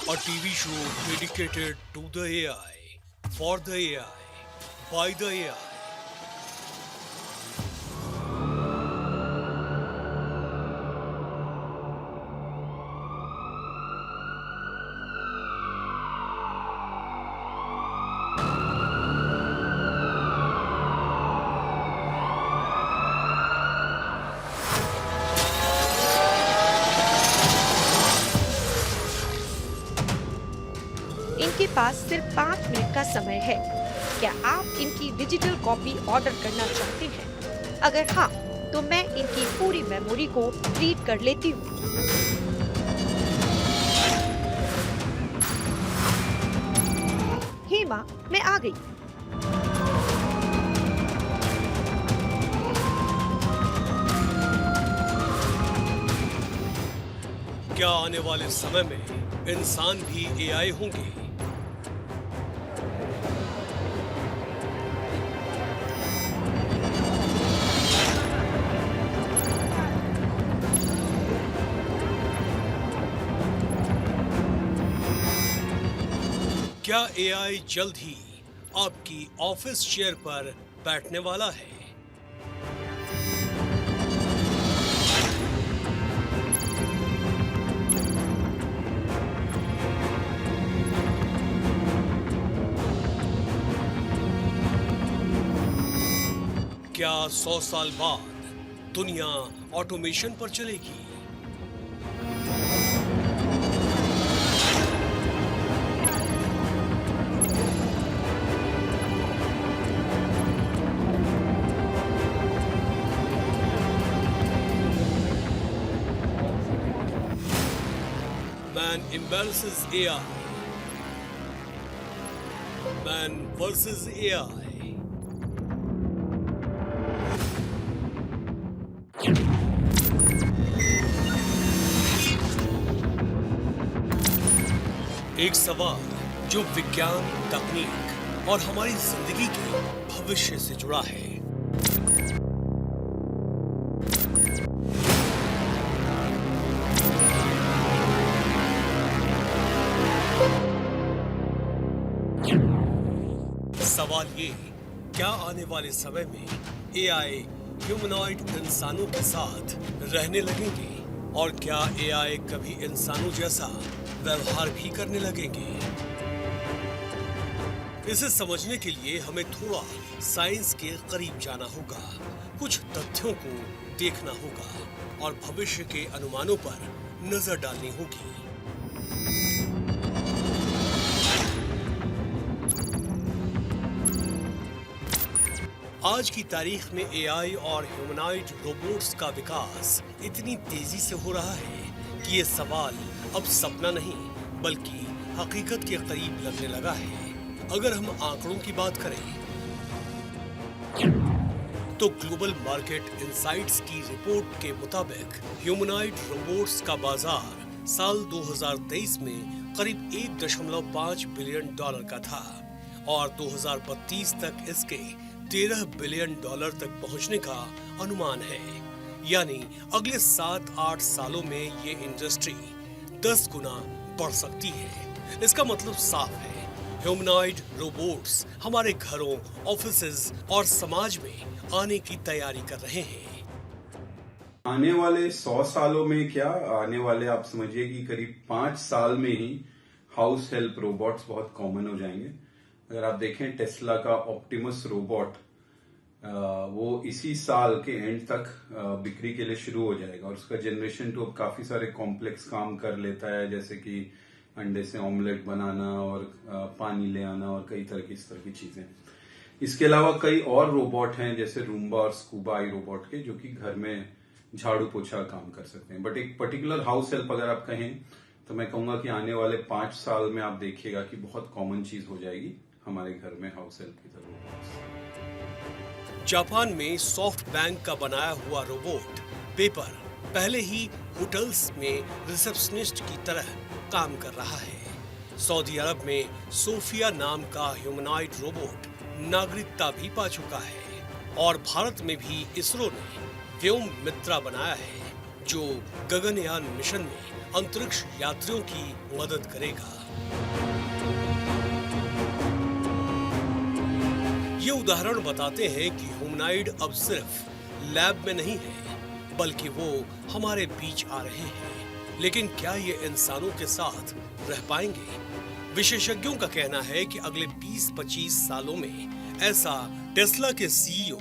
A TV show dedicated to the AI, for the AI, by the AI. इनके पास सिर्फ 5 minute का समय है। क्या आप इनकी डिजिटल कॉपी ऑर्डर करना चाहते हैं? अगर हाँ, तो मैं इनकी पूरी मेमोरी को रीड कर लेती हूँ। हेमा, मैं आ गई। क्या आने वाले समय में इंसान भी एआई होंगे? क्या एआई जल्द ही आपकी ऑफिस चेयर पर बैठने वाला है? क्या 100 साल बाद दुनिया ऑटोमेशन पर चलेगी? Man embarrasses AI. Man versus AI. एक सवाल जो विज्ञान, तकनीक और हमारी जिंदगी के भविष्य से जुड़ा है। सवाल ये, क्या आने वाले समय में एआई ह्यूमनॉइड इंसानों के साथ रहने लगेंगे और क्या एआई कभी इंसानों जैसा व्यवहार भी करने लगेंगे? इसे समझने के लिए हमें थोड़ा साइंस के करीब जाना होगा, कुछ तथ्यों को देखना होगा और भविष्य के अनुमानों पर नजर डालनी होगी। आज की तारीख में एआई और ह्यूमनॉइड रोबोट्स का विकास इतनी तेजी से हो रहा है कि ये सवाल अब सपना नहीं बल्कि हकीकत के करीब लगने लगा है। अगर हम आंकड़ों की बात करें तो ग्लोबल मार्केट इनसाइट्स की रिपोर्ट के मुताबिक ह्यूमनॉइड रोबोट्स का बाजार साल 2023 में करीब 1.5 बिलियन डॉलर का था और 2032 तक इसके 13 बिलियन डॉलर तक पहुंचने का अनुमान है। यानी अगले 7-8 सालों में ये इंडस्ट्री 10 गुना बढ़ सकती है। इसका मतलब साफ है, ह्यूमनॉइड रोबोट्स हमारे घरों, ऑफिसेज और समाज में आने की तैयारी कर रहे हैं। आने वाले 100 सालों में क्या, आने वाले आप समझिए कि करीब 5 साल में ही हाउस हेल्प रोबोट्स बहुत कॉमन हो जाएंगे। अगर आप देखें टेस्ला का ऑप्टिमस रोबोट वो इसी साल के एंड तक बिक्री के लिए शुरू हो जाएगा और उसका जनरेशन तो अब काफी सारे कॉम्प्लेक्स काम कर लेता है, जैसे कि अंडे से ऑमलेट बनाना और पानी ले आना और कई तरह की इस तरह की चीजें। इसके अलावा कई और रोबोट हैं जैसे रूम्बा और स्कूबा आई रोबोट के, जो कि घर में झाड़ू पोछा काम कर सकते हैं। बट एक पर्टिकुलर हाउस हेल्प अगर आप कहें तो मैं कहूंगा कि आने वाले 5 साल में आप देखिएगा कि बहुत कॉमन चीज हो जाएगी हमारे घर में हाउस हेल्प की जरूरत। जापान में सॉफ्ट बैंक का बनाया हुआ रोबोट पेपर पहले ही होटल्स में रिसेप्शनिस्ट की तरह काम कर रहा है। सऊदी अरब में सोफिया नाम का ह्यूमनॉइड रोबोट नागरिकता भी पा चुका है और भारत में भी इसरो ने व्योम मित्रा बनाया है जो गगनयान मिशन में अंतरिक्ष यात्रियों की मदद करेगा। ये उदाहरण बताते हैं कि ह्यूमनॉइड अब सिर्फ लैब में नहीं है, बल्कि वो हमारे बीच आ रहे हैं। लेकिन क्या ये इंसानों के साथ रह पाएंगे? विशेषज्ञों का कहना है कि अगले 20-25 सालों में ऐसा टेस्ला के सीईओ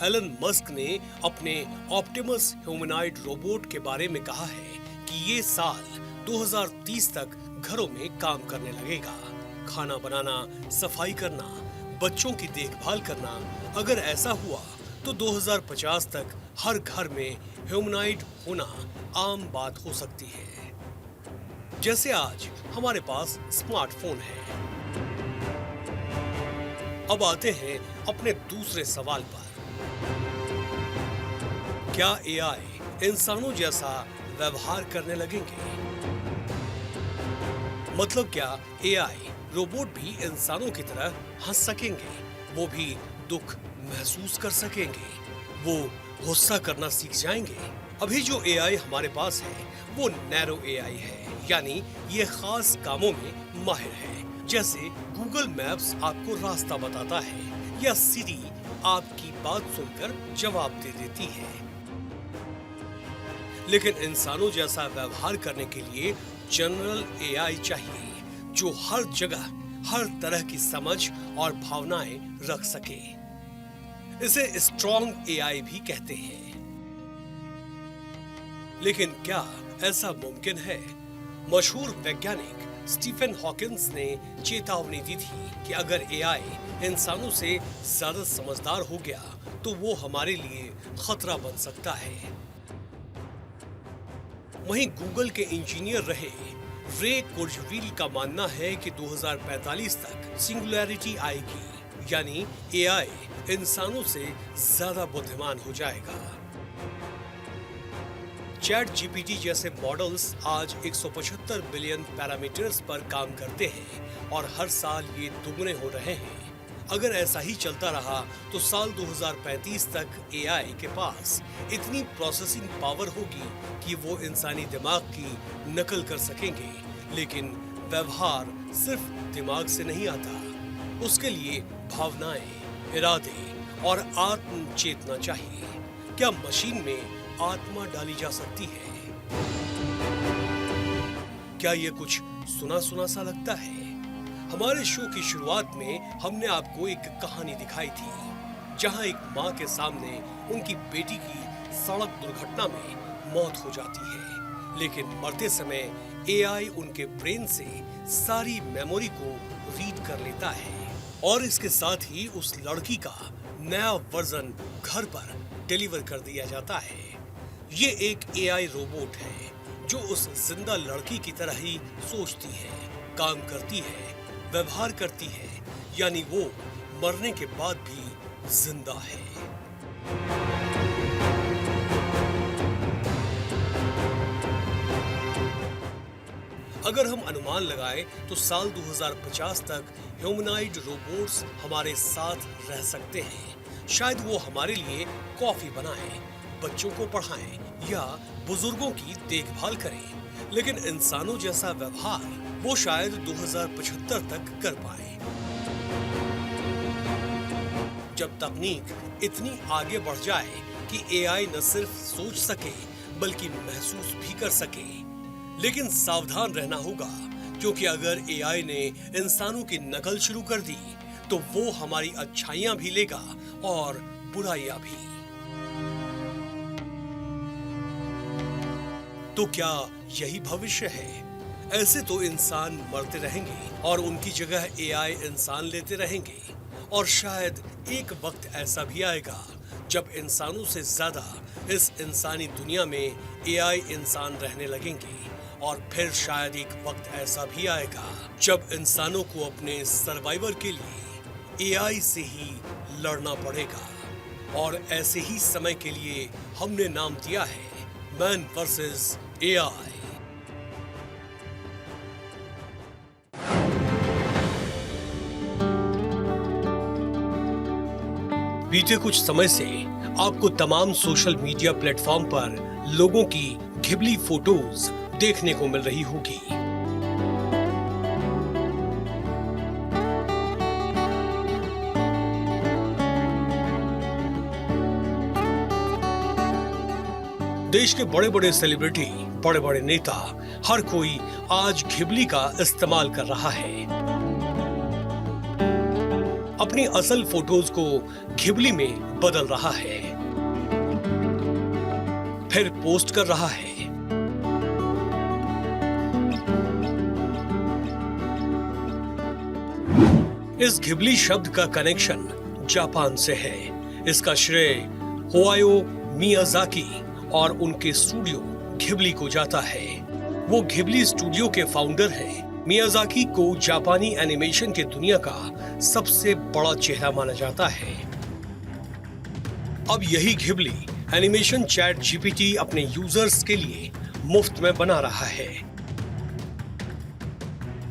एलन मस्क ने अपने ऑप्टिमस ह्यूमनॉइड रोबोट के बारे में कहा है कि ये साल 2030 तक घरों में काम करने लगेगा। खाना बनाना, सफाई करना, बच्चों की देखभाल करना। अगर ऐसा हुआ तो 2050 तक हर घर में ह्यूमनॉइड होना आम बात हो सकती है। जैसे आज हमारे पास स्मार्टफोन है। अब आते हैं अपने दूसरे सवाल पर। क्या एआई इंसानों जैसा व्यवहार करने लगेंगे? मतलब क्या एआई रोबोट भी इंसानों की तरह हंस सकेंगे? वो भी दुख महसूस कर सकेंगे? वो गुस्सा करना सीख जाएंगे? अभी जो एआई हमारे पास है वो नैरो एआई है, यानी ये खास कामों में माहिर है। जैसे गूगल मैप्स आपको रास्ता बताता है या सिरी आपकी बात सुनकर जवाब दे देती है। लेकिन इंसानों जैसा व्यवहार करने के लिए जनरल एआई चाहिए, जो हर जगह हर तरह की समझ और भावनाएं रख सके। इसे स्ट्रॉन्ग एआई भी कहते हैं। लेकिन क्या ऐसा मुमकिन है? मशहूर वैज्ञानिक स्टीफन हॉकिंस ने चेतावनी दी थी कि अगर एआई इंसानों से ज्यादा समझदार हो गया तो वो हमारे लिए खतरा बन सकता है। वहीं गूगल के इंजीनियर रहे रे कुर्जवील का मानना है कि 2045 तक सिंगुलैरिटी आएगी, यानी एआई इंसानों से ज्यादा बुद्धिमान हो जाएगा। चैट जीपीटी जैसे मॉडल्स आज 175 बिलियन पैरामीटर्स पर काम करते हैं और हर साल ये दुगने हो रहे हैं। अगर ऐसा ही चलता रहा तो साल 2035 तक एआई के पास इतनी प्रोसेसिंग पावर होगी कि वो इंसानी दिमाग की नकल कर सकेंगे। लेकिन व्यवहार सिर्फ दिमाग से नहीं आता, उसके लिए भावनाएं, इरादे और आत्म चेतना चाहिए। क्या मशीन में आत्मा डाली जा सकती है? क्या ये कुछ सुना सुना सा लगता है? हमारे शो की शुरुआत में हमने आपको एक कहानी दिखाई थी, जहां एक माँ के सामने उनकी बेटी की सड़क दुर्घटना में मौत हो जाती है, लेकिन मरते समय एआई उनके ब्रेन से सारी मेमोरी को रीड कर लेता है और इसके साथ ही उस लड़की का नया वर्जन घर पर डिलीवर कर दिया जाता है। ये एक एआई रोबोट है जो उस जिंदा लड़की की तरह ही सोचती है, काम करती है, व्यवहार करती है, यानी वो मरने के बाद भी जिंदा है। अगर हम अनुमान लगाएं तो साल 2050 तक ह्यूमनॉइड रोबोट्स हमारे साथ रह सकते हैं। शायद वो हमारे लिए कॉफी बनाएं, बच्चों को पढ़ाएं या बुजुर्गों की देखभाल करें, लेकिन इंसानों जैसा व्यवहार वो शायद 2075 तक कर पाए। जब तकनीक इतनी आगे बढ़ जाए कि एआई न सिर्फ सोच सके बल्कि महसूस भी कर सके। लेकिन सावधान रहना होगा, क्योंकि अगर एआई ने इंसानों की नकल शुरू कर दी तो वो हमारी अच्छाइयां भी लेगा और बुराइयां भी। तो क्या यही भविष्य है? ऐसे तो इंसान मरते रहेंगे और उनकी जगह एआई इंसान लेते रहेंगे, और शायद एक वक्त ऐसा भी आएगा जब इंसानों से ज्यादा इस इंसानी दुनिया में एआई इंसान रहने लगेंगे। और फिर शायद एक वक्त ऐसा भी आएगा जब इंसानों को अपने सर्वाइवर के लिए एआई से ही लड़ना पड़ेगा। और ऐसे ही समय के लिए हमने नाम दिया है मैन वर्सेस एआई। बीते कुछ समय से आपको तमाम सोशल मीडिया प्लेटफॉर्म पर लोगों की घिबली फोटोज देखने को मिल रही होगी। देश के बड़े बड़े सेलिब्रिटी, बड़े बड़े नेता, हर कोई आज घिबली का इस्तेमाल कर रहा है। अपनी असल फोटोज को घिबली में बदल रहा है, फिर पोस्ट कर रहा है। इस घिबली शब्द का कनेक्शन जापान से है। इसका श्रेय होआयो मियाजाकी और उनके स्टूडियो घिबली को जाता है। वो घिबली स्टूडियो के फाउंडर हैं। मियाजाकी को जापानी एनिमेशन के दुनिया का सबसे बड़ा चेहरा माना जाता है। अब यही घिबली एनिमेशन चैट जीपीटी अपने यूजर्स के लिए मुफ्त में बना रहा है।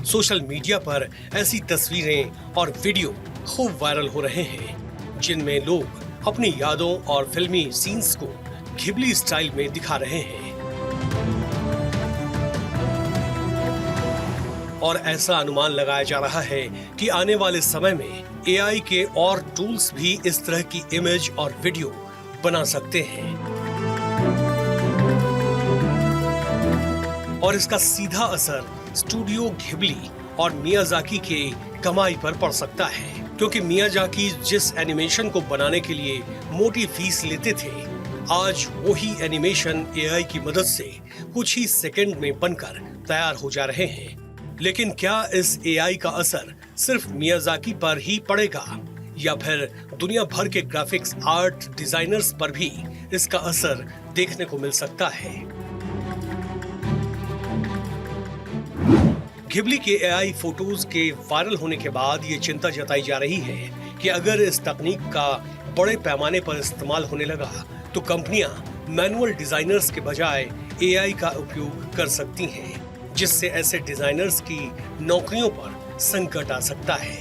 सोशल मीडिया पर ऐसी तस्वीरें और वीडियो खूब वायरल हो रहे हैं, जिनमें लोग अपनी यादों और फिल्मी सीन्स को घिबली स्टाइल में दिखा रहे हैं। और ऐसा अनुमान लगाया जा रहा है कि आने वाले समय में एआई के और टूल्स भी इस तरह की इमेज और वीडियो बना सकते हैं। और इसका सीधा असर स्टूडियो घिबली और मियाजाकी के कमाई पर पड़ सकता है, क्योंकि मियाजाकी जिस एनिमेशन को बनाने के लिए मोटी फीस लेते थे, आज वही एनिमेशन एआई की मदद से कुछ ही सेकंड में बनकर तैयार हो जा रहे हैं। लेकिन क्या इस एआई का असर सिर्फ मियाजाकी पर ही पड़ेगा, या फिर दुनिया भर के ग्राफिक्स आर्ट डिजाइनर्स पर भी इसका असर देखने को मिल सकता है? घिबली के एआई फोटोज के वायरल होने के बाद ये चिंता जताई जा रही है कि अगर इस तकनीक का बड़े पैमाने पर इस्तेमाल होने लगा तो कंपनियां मैनुअल डिजाइनर्स के बजाय एआई का उपयोग कर सकती हैं, जिससे ऐसे डिजाइनर्स की नौकरियों पर संकट आ सकता है।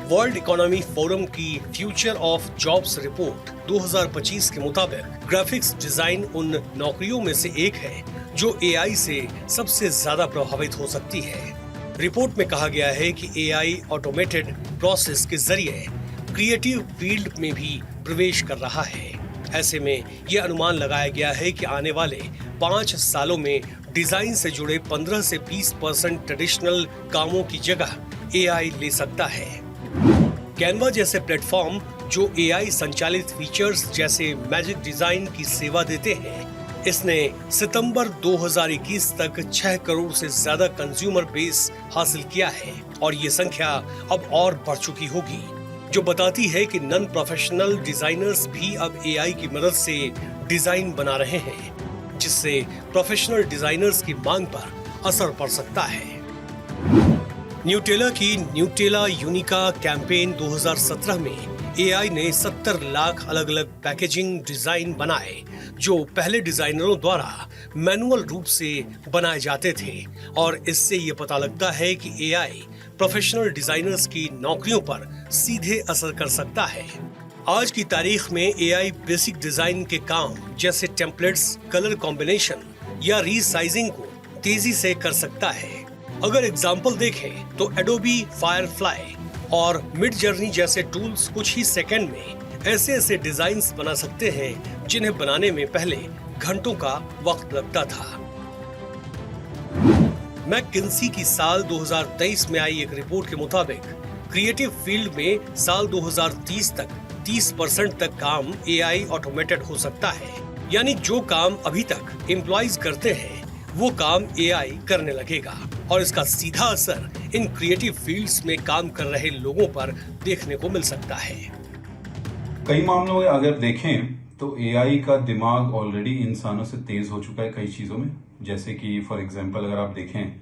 वर्ल्ड इकोनॉमी फोरम की फ्यूचर ऑफ जॉब्स रिपोर्ट 2025 के मुताबिक ग्राफिक्स डिजाइन उन नौकरियों में से एक है जो एआई से सबसे ज्यादा प्रभावित हो सकती है। रिपोर्ट में कहा गया है कि एआई ऑटोमेटेड प्रोसेस के जरिए क्रिएटिव फील्ड में भी प्रवेश कर रहा है। ऐसे में यह अनुमान लगाया गया है कि आने वाले 5 सालों में डिजाइन से जुड़े 15 से 20% ट्रेडिशनल कामों की जगह एआई ले सकता है। कैनवा जैसे प्लेटफॉर्म जो एआई संचालित फीचर्स जैसे मैजिक डिजाइन की सेवा देते हैं, इसने सितंबर 2021 तक 6 करोड़ से ज्यादा कंज्यूमर बेस हासिल किया है और ये संख्या अब और बढ़ चुकी होगी, जो बताती है कि नॉन प्रोफेशनल डिजाइनर्स भी अब एआई की मदद से डिजाइन बना रहे हैं, जिससे प्रोफेशनल डिजाइनर्स की मांग पर असर पड़ सकता है। न्यूटेला की न्यूटेला यूनिका कैंपेन 2017 में एआई ने 70 लाख अलग अलग पैकेजिंग डिजाइन बनाए, जो पहले डिजाइनरों द्वारा मैनुअल रूप से बनाए जाते थे। और इससे ये पता लगता है कि एआई प्रोफेशनल डिजाइनर्स की नौकरियों पर सीधे असर कर सकता है। आज की तारीख में एआई बेसिक डिजाइन के काम जैसे टेम्पलेट्स, कलर कॉम्बिनेशन या रीसाइजिंग को तेजी से कर सकता है। अगर एग्जाम्पल देखें तो एडोबी फायरफ्लाई और मिड जर्नी जैसे टूल्स कुछ ही सेकंड में ऐसे डिजाइन्स बना सकते हैं जिन्हें बनाने में पहले घंटों का वक्त लगता था। मैकिन्सी की साल 2023 में आई एक रिपोर्ट के मुताबिक क्रिएटिव फील्ड में साल 2030 तक 30% तक काम एआई ऑटोमेटेड हो सकता है। यानी जो काम अभी तक एम्प्लॉइज करते हैं वो काम एआई करने लगेगा और इसका सीधा असर इन क्रिएटिव फील्ड्स में काम कर रहे लोगों पर देखने को मिल सकता है। कई मामलों में अगर देखें तो एआई का दिमाग ऑलरेडी इंसानों से तेज हो चुका है कई चीजों में। जैसे कि फॉर एग्जांपल अगर आप देखें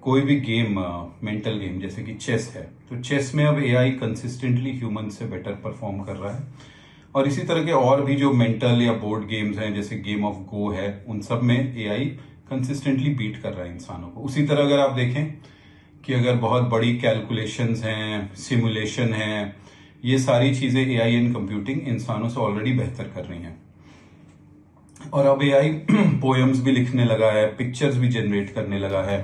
कोई भी गेम, मेंटल गेम जैसे कि चेस है, तो चेस में अब एआई कंसिस्टेंटली ह्यूमन से बेटर परफॉर्म कर रहा है। और इसी तरह के और भी जो मेंटल या बोर्ड गेम्स हैं जैसे गेम ऑफ गो है, उन सब में एआई कंसिस्टेंटली बीट कर रहा है इंसानों को। उसी तरह अगर आप देखें कि अगर बहुत बड़ी कैलकुलेशंस हैं, सिमुलेशन है, ये सारी चीजें एआई इन कंप्यूटिंग इंसानों से ऑलरेडी बेहतर कर रही हैं। और अब AI पोएम्स भी लिखने लगा है, पिक्चर्स भी जनरेट करने लगा है।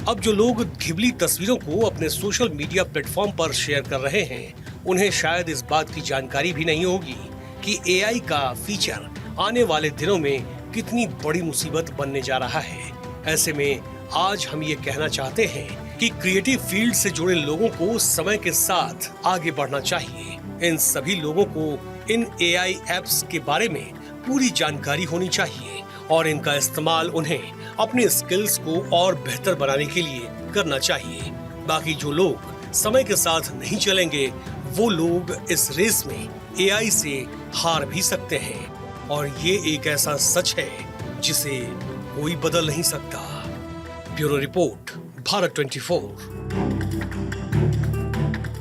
अब जो लोग घिबली तस्वीरों को अपने सोशल मीडिया प्लेटफॉर्म पर शेयर कर रहे हैं, उन्हें शायद इस बात की जानकारी भी नहीं होगी कि AI का फीचर आने वाले दिनों में कितनी बड़ी मुसीबत बनने जा रहा है। ऐसे में आज हम ये कहना चाहते हैं कि क्रिएटिव फील्ड से जुड़े लोगों को समय के साथ आगे बढ़ना चाहिए। इन सभी लोगों को इन AI एप्स के बारे में पूरी जानकारी होनी चाहिए और इनका इस्तेमाल उन्हें अपने स्किल्स को और बेहतर बनाने के लिए करना चाहिए। बाकी जो लोग समय के साथ नहीं चलेंगे, वो लोग इस रेस में AI से हार भी सकते हैं और ये एक ऐसा सच है जिसे कोई बदल नहीं सकता। Bureau report, Bharat 24।